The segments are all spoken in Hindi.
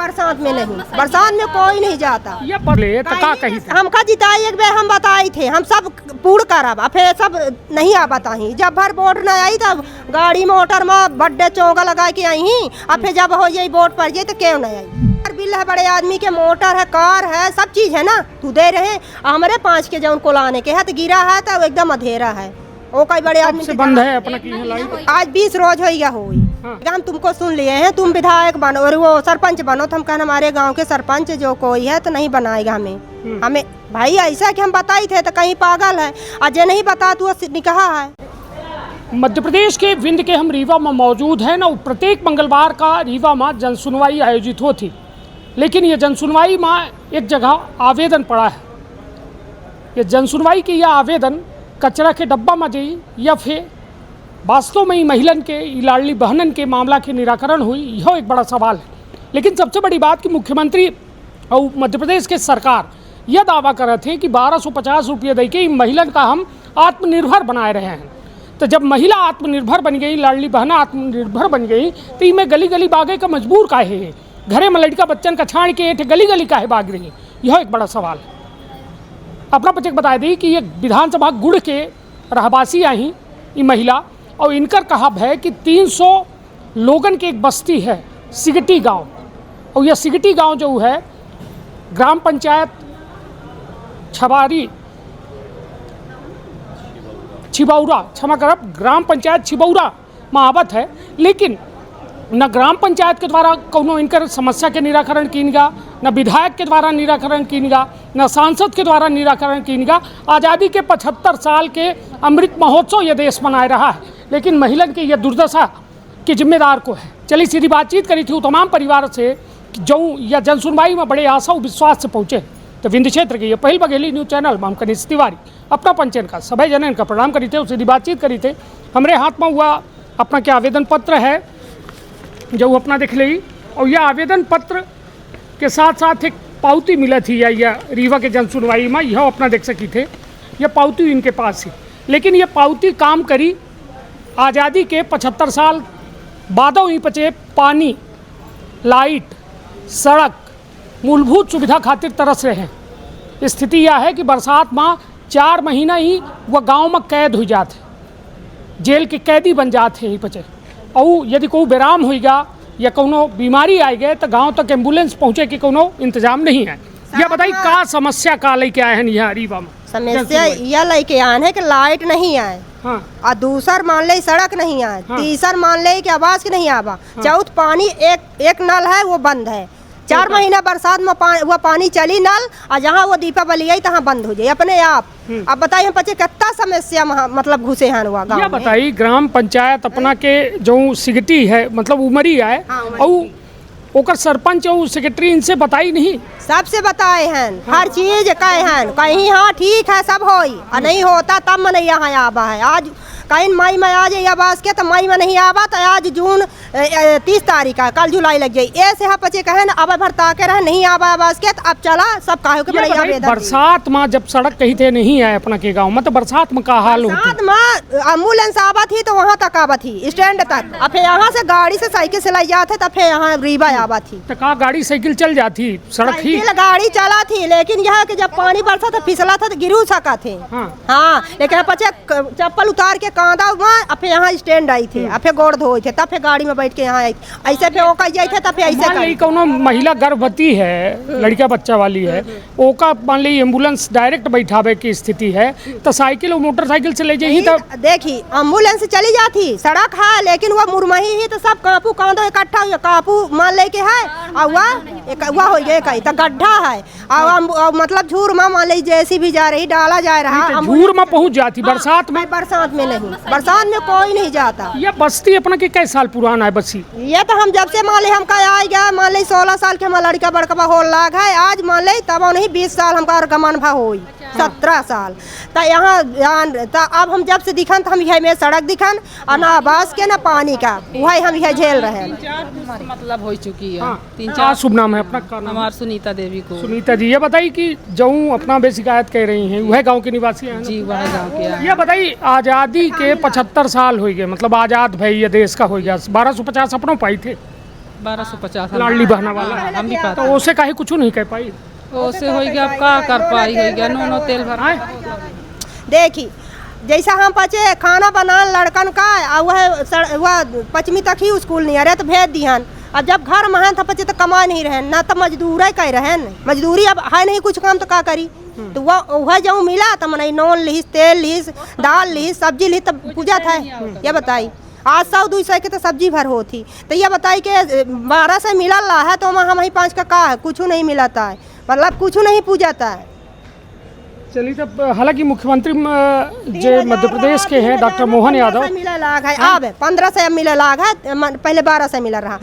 बरसात में नहीं, बरसात में कोई नहीं जाता। ये पहले तो का कही थी? हमका जिताई एक बार हम बताई थे, हम सब पूर्ण करब, अब सब नहीं आ बताही। जब भर वोट न आई तब गाड़ी मोटर में बड्डे चौंगा लगा के आई ही, अब फिर जब हो जाए वोट पड़ जाए तो क्यों नहीं आई। बिल है, बड़े आदमी के मोटर है, कार है, सब चीज है ना, तू दे रहे। हमारे 5 के जो उनको लाने के है तो गिरा है तो एकदम अंधेरा है। वो कई बड़े आदमी से बंद है अपना की है लाइट। आज 20 रोज होगा हुई। हम तुमको सुन लिए हैं, तुम विधायक बनो और वो सरपंच बनो, तो हम कहना हमारे गांव के सरपंच जो कोई है तो नहीं बनाएगा हमें भाई ऐसा कि हम बताई थे तो कहीं पागल है, आज नहीं बता तू निकहा है। मध्य प्रदेश के विंध्य के हम रीवा में मौजूद हैं ना। प्रत्येक मंगलवार का रीवा में जनसुनवाई आयोजित होती, लेकिन ये जनसुनवाई में एक जगह आवेदन पड़ा है। ये जनसुनवाई की यह आवेदन कचरा के डब्बा में गई या फिर वास्तव में ही महिलन के लाडली बहनन के मामला के निराकरण हुई, यह एक बड़ा सवाल है। लेकिन सबसे बड़ी बात कि मुख्यमंत्री और मध्य प्रदेश के सरकार यह दावा कर रहे थे कि 1250 रुपये दे के महिलन का हम आत्मनिर्भर बनाए रहे हैं। तो जब महिला आत्मनिर्भर बन गई, लाडली बहना आत्मनिर्भर बन गई, तो इनमें गली गली बागे का मजबूर काहे है, घरे में लड़का बच्चन का छाड़ के गली गली काहे भाग रही, यह एक बड़ा सवाल है। अपना पचक बता दी कि ये विधानसभा गुड़ के रहवासी आई ये महिला, और इनकर कहा है कि 300 लोगन की एक बस्ती है सिगटी गांव, और यह सिगटी गांव जो है ग्राम पंचायत छिबौरा, क्षमा करब, ग्राम पंचायत छिबौरा महावत है। लेकिन न ग्राम पंचायत के द्वारा कोनो इनकर समस्या के निराकरण कीनगा, न विधायक के द्वारा निराकरण कीनगा, न सांसद के द्वारा निराकरण कीनगा। आज़ादी के 75 साल के अमृत महोत्सव ये देश मनाए रहा है, लेकिन महिला की यह दुर्दशा के जिम्मेदार को है। चलिए सीधी बातचीत करी थी तमाम परिवार से जो यह जनसुनवाई में बड़े आशा और विश्वास से पहुँचे। तो विंध्य क्षेत्र के ये पहल बघेली न्यूज़ चैनल में हम कनीष तिवारी अपना पंचन का सभी जनन का प्रणाम करी थे, उससे बातचीत करी थे। हमारे हाथ में हुआ अपना क्या आवेदन पत्र है जो अपना देख ली, और यह आवेदन पत्र के साथ साथ एक पावती मिला थी या रीवा के जनसुनवाई में, यह अपना देख सकी थे। यह पावती इनके पास है, लेकिन यह पावती काम करी आज़ादी के 75 साल बादों ही पचे पानी, लाइट, सड़क, मूलभूत सुविधा खातिर तरस रहे हैं। स्थिति यह है कि बरसात में 4 महीना ही वह गांव में कैद हो जाते, जेल के कैदी बन जाते ही पचे। और यदि कोई बेराम होगा या कोनो बीमारी आई गए तो गांव तक एम्बुलेंस पहुँचे के कोनो इंतजाम नहीं है। यह बताइए का समस्या का लेके आए हैं यहाँ रीवा में? समस्या यह लेके आए हैं कि लाइट नहीं आए, हाँ, और दूसर मान ले सड़क नहीं आए, हाँ, तीसर मान ले कि आवाज नहीं आवा, हाँ, चौथ पानी एक नल है वो बंद है। 4 महीना बरसात में वो पानी चली नल, और जहाँ वो दीपावली आई तहाँ बंद हो जाए अपने आप। अब बताइए हम बच्चे कितना समस्या मतलब घुसे हैं वहाँ गाँव में। बताइए ग्राम पंचायत अपना के जो सिगटी है मतलब उमरी है, और ओकर सरपंच और सेक्रेटरी इनसे बताई नहीं? सबसे बताए हैं, हर चीज कहे हैं, कहीं हाँ ठीक है सब होई, और नहीं होता तब में नहीं यहाँ आवा है। आज कहीं मई में आ जाए आवास के तो मई में नहीं आवा, तो आज जून 30 तारीख है, कल जुलाई लग जाये। ऐसे हाँ बच्चे कहे अब भरता के रहे नहीं आवा आवास के, तो अब चला सब काहे के बरसात में जब सड़क कहीं थे नहीं आए अपना के गाँव में, तो बरसात में का हाल होता? बरसात में एम्बुलेंस आवा थी तो वहाँ तक आवा थी स्टैंड तक, अब फिर यहाँ से गाड़ी से साइकिल से लाई जाते तब फिर यहाँ रीवा आवा थी। तो का गाड़ी साइकिल चल जाती, सड़क ही गाड़ी चला थी, लेकिन यह कि जब पानी बरसा था फिसला था तो गिरू सका थे। हाँ, लेकिन बच्चे चप्पल उतार के कांदा हुआ, फिर यहाँ स्टैंड आई थे, फिर गोड़ धोए थे, तब फिर गाड़ी में बैठ के यहाँ आई, ऐसे फिर ओका जाए थे, तब फिर ऐसे कोनो महिला गर्भवती है, लड़का बच्चा वाली है, ओका मान ली एम्बुलेंस डायरेक्ट बैठावे की स्थिति है, तो साइकिल और मोटरसाइकिल से ले जाए तो देखी एम्बुलेंस चली जाती, सड़क है लेकिन वह मुरमही ही तो सब कापू कांदो इकट्ठा हुआ, कापू मान ले के है, और वह हो गए कहीं तो गड्ढा है, और मतलब झूर में मान ली जैसी भी जा रही डाला जा रहा, झूर में पहुँच जाती बरसात में। बरसात में नहीं, बरसात में कोई नहीं जाता। यह बस्ती अपना के कई साल पुराना है बस्ती? ये तो हम जब से मान ले हम का आ गया, मान ले 16 साल के हमारा लड़का बड़का हो लाग है, आज मान ले तब नहीं 20 साल हमका गमन भा हो 17 साल, तो यहाँ अब हम जब से दिखन तो हम यह में सड़क दिखन, और ना आवास के ना पानी का, वही हम यह झेल रहे हैं। मतलब हो चुकी है। हाँ, 3-4 शुभ नाम है अपना? हमार सुनीता देवी को। सुनीता जी, ये बताइए कि जो अपना बे शिकायत कह रही हैं वह गांव के निवासी हैं? जी वह गांव के हैं। ये बताइए आज़ादी के 75 साल हो गए, मतलब आज़ाद भाई ये देश का हो गया, 1250 अपनों पाई थे 1250 लाडली बहना वाला हम भी तो पाते उसे काहे कुछ नहीं कह पाई ओसे हो गया अब का कर पाई हो गया नो तेल भर देखी जैसा हम पचे खाना बना लड़कन का और वह पश्चिमी तक ही स्कूल नहीं आ रहे तो भेज दिहन। अब जब घर महान था पचे तो कमा नहीं रहे ना तो मजदूर कह रहे मजदूरी अब है नहीं कुछ काम तो का करी तो वह जो मिला तो मना नॉन लिहिस तेल लिहिस दाल लिहिस सब्जी लिहिस तब पूजा था ये बताई आज 100-200 के तो सब्जी भर होती तो ये बताई कि 1200 मिला ला है तो हम ही 5 का है कुछ नहीं मिलाता है मतलब कुछ नहीं पूजाता है। चलिए तब हालांकि मुख्यमंत्री जो मध्य प्रदेश के हैं डॉक्टर मोहन यादव मिला लाग है अब 1500 मिला लाग है पहले 1200 मिला रहा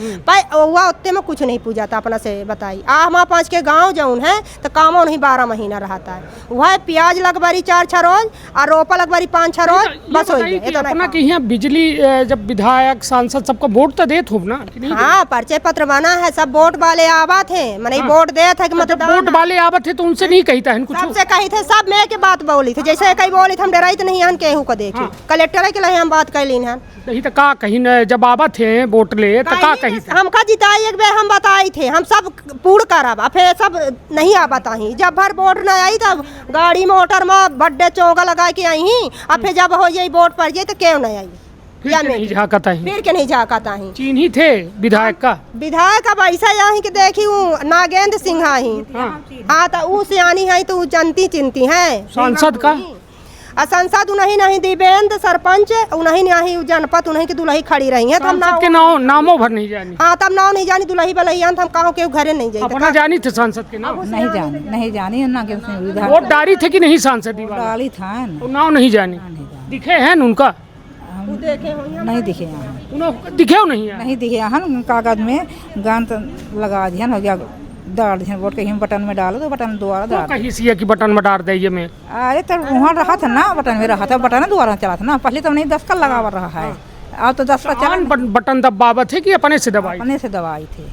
वह उतने में कुछ नहीं पूजा था अपना से बताई आ हमारे 5 के गांव जौन है तो कामों नहीं 12 महीना रहता है वह प्याज लगभरी 4-6 रोज और रोपा लगभरी 5-6 रोज बस हो गया अपना के यहाँ बिजली जब विधायक सांसद सबको वोट तो देत हो ना हाँ परिचय पत्र बना है सब वोट वाले आवा थे मैंने वोट दे थे मतलब वोट वाले आवा थे तो उनसे नहीं कहता है कुछ सबसे कही थे सब मैं के बात बोली थी जैसे कहीं बोली थी हम डराई तो नहीं हन केहू को देखी कलेक्टर के लिए हम बात कर ली हन नहीं तो का कहीं न जब आवा थे वोट ले तो का कही हमका जिताई एक बार हम बताई थे हम सब पूर्ण करब फिर सब नहीं आ बताही जब भर वोट न आई तब गाड़ी मोटर में बड्डे चौका लगा के आई और फिर जब हो जाए वोट पड़ जाए तो क्यों नहीं आई फिर नहीं झाकता है फिर के नहीं झाकता है चीन ही थे विधायक का अब ऐसा यहाँ के देखी नागेंद्र सिंह ही हाँ तो वो सियानी है तो जनती चिंती है सांसद का सांसद उन्हीं नहीं दिव्येंद्र सरपंच उन्हीं नहीं जनपद उन्हीं की दुल्ही खड़ी रही है तो हम के नामों भर नहीं जानी हाँ तब नाम नहीं जानी दुल्ही बलैया हम कहो के घरे नहीं जाए अपना जानी थे सांसद के नाम नहीं जानी ना वोट डाली थे कि नहीं सांसद डाली था नाम नहीं जानी दिखे हैं उनका नहीं दिखे यहाँ दिखे नहीं नहीं दिखे यहाँ कागज में गान तो लगा दिया हो गया डाल दिया वोट कहीं बटन में डालो तो बटन दोबारा डाल कहीं से कि बटन में डाल दे में अरे तो वहाँ रहा था ना बटन में रहा था बटन दोबारा चला था ना पहले तो नहीं 10 का लगा रहा है अब तो 10 का चला बटन दबावा थे कि अपने से दबाई अपने से दबाई थे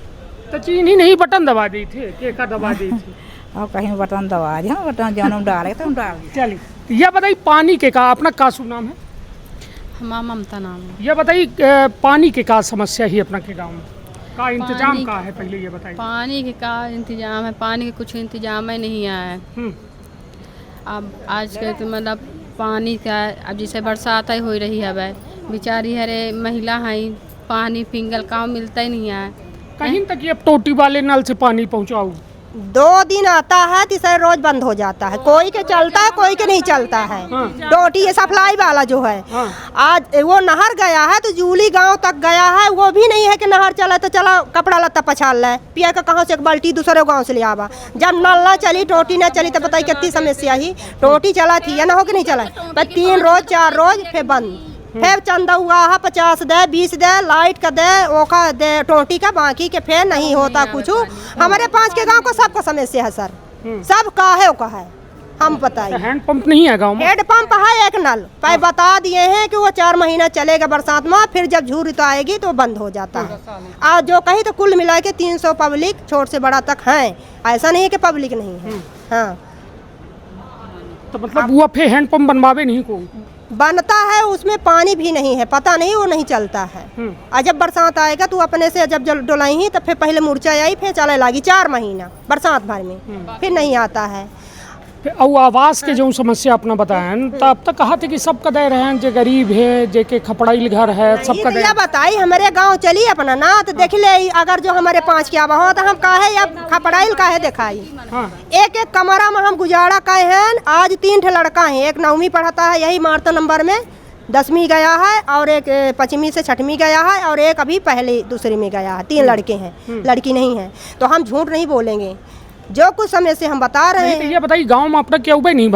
तो चीन ही नहीं बटन दबा दी थे के दबा दी थी अब कहीं बटन दबा दिया बटन जौन डाले तो डाल चलिए यह बताइए पानी के का अपना का शुभ नाम है हमारा ममता नाम है। यह बताइए पानी के का समस्या ही अपना के गांव में का इंतजाम का है पहले ये बताइए पानी के का इंतजाम है पानी के कुछ इंतजाम ही नहीं आया अब आज के तो मतलब पानी का अब जैसे बरसात ही हो रही है वह बेचारी हरे महिला हैं पानी पिंगल काम मिलता ही नहीं है कहीं तक ये टोटी वाले नल से पानी पहुंचाओ 2 दिन आता है तीसरे रोज बंद हो जाता है कोई के चलता है कोई के नहीं चलता है टोटी ये सप्लाई वाला जो है आज वो नहर गया है तो जूली गांव तक गया है वो भी नहीं है कि नहर चला तो चला कपड़ा लत्ता पछाल ले पिया का कहाँ से एक बाल्टी दूसरे गांव से ले आवा जब नल ना चली टोटी ना चली तो बताइए कितनी समस्या ही टोटी चला थी या ना हो कि नहीं चला बस 3 रोज 4 रोज फिर बंद फिर चंदा हुआ है 50 दे 20 दे लाइट का दे ओका दे टोटी का बाकी के फिर नहीं होता कुछ हमारे 5 के गांव को सबको समस्या है सर सब का है हम बताइए हैंड पंप नहीं है गांव में हेड पंप है एक नल पाइप बता दिए हैं कि वो 4 महीना चलेगा बरसात में फिर जब झूरी तो आएगी तो बंद हो जाता है और जो कहीं तो कुल मिला के 300 पब्लिक छोट से बड़ा तक है ऐसा नहीं है कि पब्लिक नहीं है हाँ तो मतलब वो फिर हैंड पंप बनवावे नहीं को बनता है उसमें पानी भी नहीं है पता नहीं वो नहीं चलता है और जब बरसात आएगा तो अपने से जब डुलाई ही तब फिर पहले मुरचा आई फिर चले लगी 4 महीना बरसात भर में फिर नहीं आता है और आवास के जो समस्या अपना बताएं तो अब तक कहा थे कि सब कदे रहे जो गरीब है जेके खपड़ाई घर है सब कदे बताई हमारे गांव चली अपना ना तो देख ले अगर जो हमारे 5 के आवा हो तो हम काहे अब खपड़ाई काहे दिखाई एक कमरा में हम गुजारा कहे हैं आज 3 लड़का है एक 9वीं पढ़ता है यही मारता नंबर में 10वीं गया है और एक 5वीं से 6वीं गया है और एक अभी पहले दूसरी में गया है 3 लड़के हैं लड़की नहीं है तो हम झूठ नहीं बोलेंगे जो कुछ समय से हम बता रहे हैं ये बताइए गांव में अपना क्या हुआ नहीं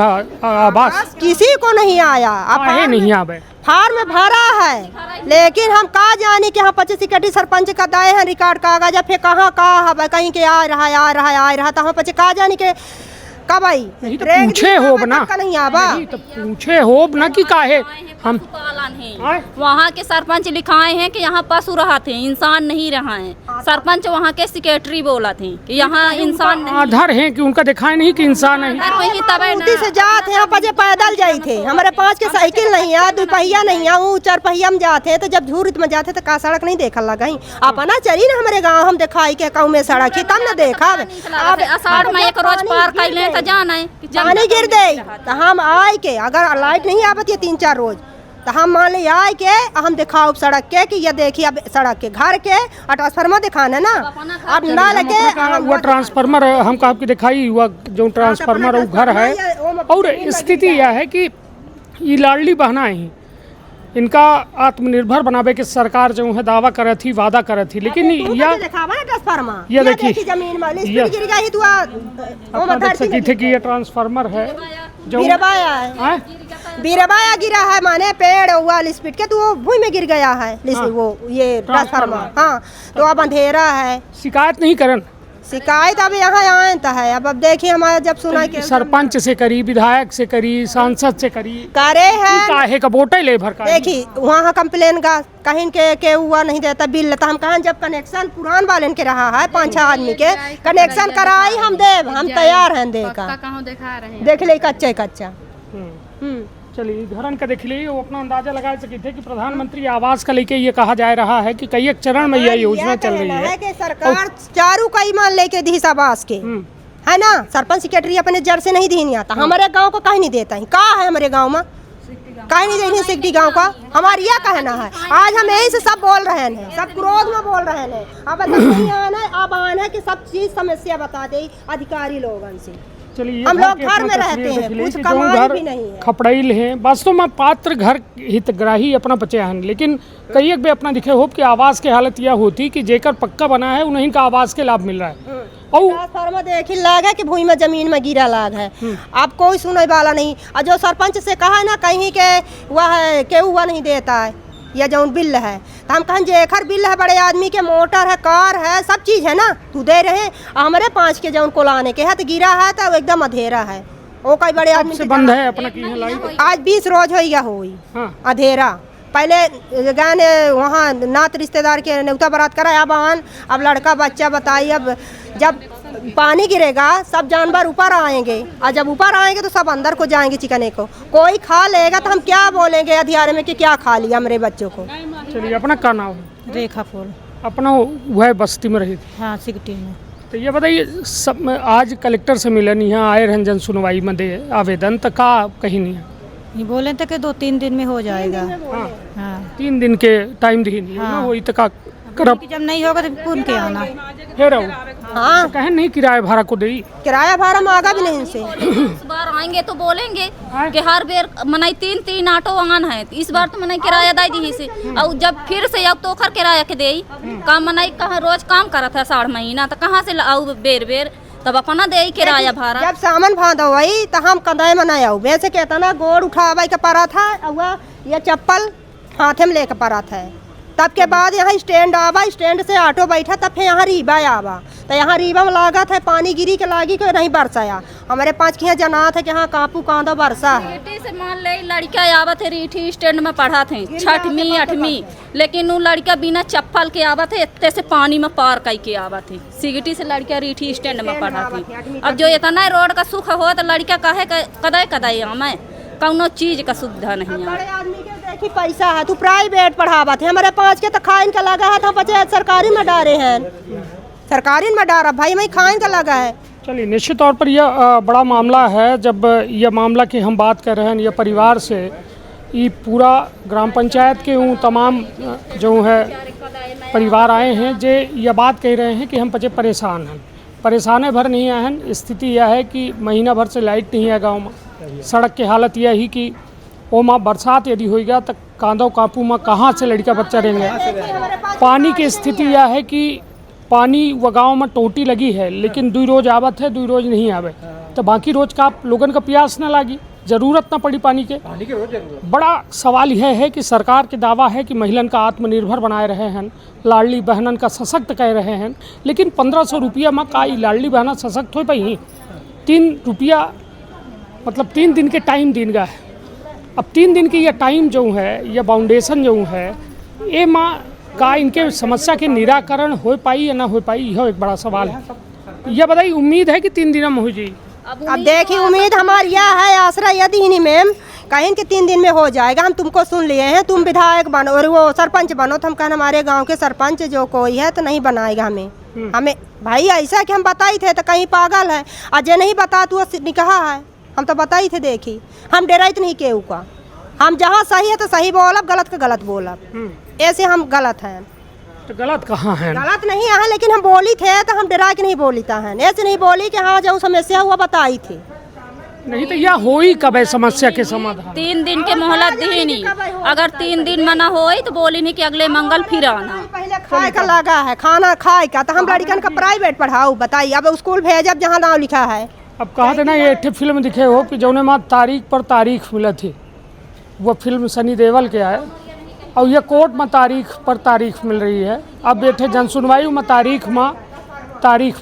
आवास किसी को नहीं आया अब नहीं आवे फार्म भरा है लेकिन हम का जाने कि हम 25 सेक्रेटरी सरपंच का दाए हैं रिकॉर्ड कागज फिर कहाँ का है कहीं के आ रहा है तो हम 25 का जाने के कब आई नहीं तो रेग पूछे दिन हो आवा, ना तब का नहीं आवा। नहीं तो पूछे हो ना कि काहे हम आए? वहाँ के सरपंच लिखाए हैं कि यहाँ पशु रहा थे, इंसान नहीं रहा है। सरपंच वहाँ के सेक्रेटरी बोला थे कि यहाँ इंसान नहीं आधार है कि उनका दिखाए नहीं कि इंसान है। है। वही तब है ऊटी ना। से जात है बजे पैदल जाई थे, हमारे 5 के साइकिल नहीं है, 2 पहिया नहीं है, वो 4 पहिया में जाते हैं। तो जब झूरित में जाते तो का सड़क नहीं देखल लगा अपना चली ना हमारे गांव हम दिखाई के गाँव में सड़क ही तब न देखा। अब अषाढ़ में एक रोज पार कर ले तो जाना है कि जब पानी गिर दे तो हम आए के अगर लाइट नहीं आवती है 3-4 रोज तो हम मान ली आए के हम दिखाओ सड़क के कि ये देखिए अब सड़क के घर के और ट्रांसफार्मर दिखाना ना अब ना लगे हुआ ट्रांसफार्मर हमको आपकी दिखाई हुआ जो ट्रांसफार्मर वो घर है। और स्थिति यह है कि ये लाडली बहना ही इनका आत्मनिर्भर बनावे के सरकार जो है दावा करे थी, वादा करे थी, लेकिन यह ट्रांसफार्मर ये देखिए, जमीन में ये- गिर गई तो आप देख सकी थे कि ये ट्रांसफार्मर है जो बीरबाया है, हाँ? बीरबाया गिरा है माने पेड़ हुआ लिस्पिट के तो वो भूमि में गिर गया है वो ये ट्रांसफार्मर। हाँ तो अब अंधेरा है, शिकायत नहीं करन शिकायत अब यहाँ आए तो है। अब देखिए हमारा जब सुना कि सरपंच से करी, विधायक से करी, सांसद से करी, करे है काहे का वोटे ले भर का देखी वहाँ कंप्लेन का कहीं के हुआ नहीं देता बिल तो हम कहा जब कनेक्शन पुरान वाले के रहा है 5-6 आदमी के कनेक्शन कराई हम देव हम तैयार हैं दे का कहाँ दिखा रहे हैं। देख ले कच्चे कच्चा। चलिए घरन का देख लिए वो अपना अंदाजा लगा सके थे कि प्रधानमंत्री आवास का लेके ये कहा जा रहा है कि कई एक चरण में यह योजना चल रही है कि सरकार चारू कई मान लेके दी आवास के है ना। सरपंच सेक्रेटरी अपने जड़ से नहीं दी आता हमारे गांव को कहीं नहीं देता है। का है हमारे गांव में कहीं नहीं देनी सिकटी गांव का हमारा यह कहना है। आज हम यही से सब बोल रहे हैं, सब क्रोध में बोल रहे हैं। अब नहीं आना अब आना है कि सब चीज समस्या बता दे अधिकारी लोगों से। चलिए हम लोग घर में रहते हैं, कुछ कमाई भी नहीं है। खपड़ाइल हैं वास्तव में पात्र घर हितग्राही अपना बचे हैं, लेकिन कई एक भी अपना दिखे हो कि आवास की हालत यह होती कि जेकर पक्का बना है उन्हीं का आवास के लाभ मिल रहा है। और ट्रांसफार्मर देखी लाग है कि भूमि में जमीन में गिरा लाग है। अब कोई सुनने वाला नहीं। और जो सरपंच से कहा है ना कहीं के वह है के हुआ नहीं देता है या जो बिल है तो हम कहें जेखर बिल है बड़े आदमी के मोटर है कार है सब चीज़ है ना तू दे रहे। हमारे 5 के जो उनको लाने के है तो गिरा है तो एकदम अधेरा है वो कई बड़े आदमी से बंद है अपना की है लाइट। आज 20 रोज हो गया हुई हाँ। अधेरा। पहले गाने वहाँ नात रिश्तेदार के न्योता बारात कराया बहन अब लड़का बच्चा बताई। अब जब पानी गिरेगा सब जानवर ऊपर आएंगे और जब ऊपर आएंगे तो सब अंदर को जाएंगे चिकने को। कोई खा लेगा तो हम क्या बोलेंगे अधियारे में कि क्या खा लिया मेरे बच्चों को। चलिए अपना का नाम है? रेखा फूल। अपना वह बस्ती में रही थी। हाँ सिकटी में। तो ये बताइए सब आज कलेक्टर से मिलन यहाँ आए रहन जन सुनवाई में दे आवेदन तो का कहीं नहीं है। ये बोले थे कि 2-3 दिन में हो जाएगा। हाँ। हाँ 3 दिन के टाइम दी नहीं हाँ। वही तो का करब जब नहीं होगा तो पुन के आना। फिर हाँ कहें नहीं किराया भाड़ा को दे किराया भाड़ा मांगा भी नहीं इनसे। इस बार आएंगे तो बोलेंगे कि हर बेर मनाई 3 ऑटो वाहन है इस बार तो मनाई किराया दे दी से और जब फिर से अब तो किराया के दे काम मनाई कहाँ रोज काम करा था 6 महीना तो कहाँ से आऊ बेर बेर तब अपना दे किराया भाड़ा। जब सामान बांधा वही तो हम कदाई में नहीं आऊ वैसे कहता ना गोड़ उठावा के पड़ा था हुआ ये चप्पल हाथे में लेकर पड़ा था। तब के बाद यहाँ स्टैंड आवा स्टैंड से ऑटो बैठा तब फिर यहाँ रीबा आवा तो यहाँ रीबा में लागा था पानी गिरी के लागी को नहीं बरसाया। हमारे 5 की यहाँ जना था कि यहाँ कापू कांदो बरसा है। बेटी से मान ले लड़का आवत है रीठी स्टैंड में पढ़ा थे 6वीं 8वीं लेकिन वो लड़का बिना चप्पल के आवत है इतने से पानी में पार कई के आवत है। सिगटी से लड़का रीठी स्टैंड में पढ़ा थी। अब जो इतना रोड का सुख हो तो लड़का कहे कदाई कदाई आमे कौनो चीज का सुविधा नहीं है। बड़े आदमी के देखी पैसा है तू प्राइवेट पढ़ावा थे हमारे 5 के तो खाइन का लगा है था 50 सरकारी में डारे हैं सरकारी में डारा भाई मैं खाइन का लगा है। चलिए निश्चित तौर पर यह बड़ा मामला है। जब यह मामला की हम बात कर रहे हैं यह परिवार से ये पूरा ग्राम पंचायत के तमाम जो है परिवार आए हैं जे यह बात कह रहे हैं कि हम पचे परेशान हैं। परेशाने भर नहीं आए हैं। स्थिति यह है कि महीना भर से लाइट नहीं है गाँव में। सड़क की हालत यह ही कि ओ माँ बरसात यदि होगा तो कांदो कापू में कहाँ से लड़का बच्चा रहेंगे। पानी की स्थिति यह है कि पानी व गाँव में टोटी लगी है लेकिन 2 रोज आवत है 2 रोज नहीं आवे तो बाकी रोज का लोगन का प्यास न लागी जरूरत न पड़ी पानी के बड़ा सवाल यह है कि सरकार के दावा है कि महिलन का आत्मनिर्भर बनाए रहे हैं लाडली बहनन का सशक्त कह रहे हैं लेकिन 1500 रुपया में का लाडली बहना सशक्त हो पाई 3 रुपया मतलब 3 दिन के टाइम दिन गया है। अब 3 दिन की यह टाइम जो है, यह बाउंडेशन जो है, ये माँ का इनके समस्या के निराकरण हो पाई या ना हो पाई, यह एक बड़ा सवाल है। यह बताइए, उम्मीद है कि 3 दिन में हो जाए? अब देखिए, उम्मीद हमारी यह है, आसरा यदि नहीं मैम कहीं कि 3 दिन में हो जाएगा। हम तुमको सुन लिए हैं, तुम विधायक बनो और वो सरपंच बनो, तो हम कहना हमारे गांव के सरपंच जो कोई है तो नहीं बनाएगा हमें भाई ऐसा कि हम बताई थे तो कहीं पागल है, आज ये नहीं बता तू निकहा है, हम तो बताई थे। देखी हम डराइत नहीं केहू का, हम जहाँ सही है तो सही बोलब, गलत का गलत बोलब, ऐसे हम गलत हैं। तो गलत कहाँ है? गलत नहीं है, लेकिन हम बोली थे तो हम डरा के नहीं बोलीता है, ऐसे नहीं बोली कि हाँ जो समस्या हुआ बताई थी। नहीं तो यह हो ही कब है समस्या के समाधान? 3 दिन के मोहलत दी नहीं, अगर 3 दिन में ना होई तो बोली नहीं कि अगले मंगल फिर आना। पहले खाए का लगा है, खाना खाए का, तो हम लड़कन का प्राइवेट पढ़ाओ, बताइए अब स्कूल भेजब जहाँ नाम लिखा है। अब कहा था ना, ये एक फिल्म दिखे हो कि जौने माँ तारीख पर तारीख मिले थे, वो फिल्म सनी देओल के है, और ये कोर्ट में तारीख पर तारीख मिल रही है। अब बैठे जन सुनवाई में तारीख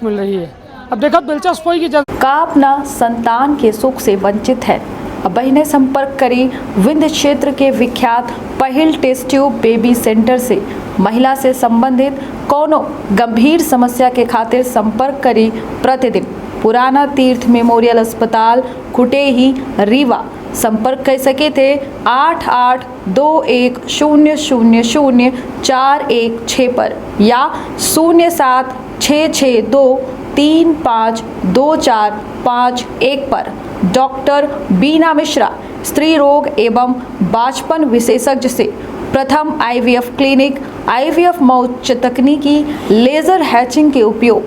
मिल रही है। अब देखो दिलचस्प होगी का अपना संतान के सुख से वंचित है। अब बहिने संपर्क करी विंध्य क्षेत्र के विख्यात पहिल टेस्ट ट्यूब बेबी सेंटर से। महिला से संबंधित कोनो गंभीर समस्या के खातिर संपर्क करी प्रतिदिन पुराना तीर्थ मेमोरियल अस्पताल कुटेही रीवा। संपर्क कर सके थे 8821000416 पर या 0766235245 पर। डॉक्टर बीना मिश्रा स्त्री रोग एवं बांझपन विशेषज्ञ से प्रथम IVF क्लिनिक, IVF मौच तकनीकी, लेजर हैचिंग के उपयोग,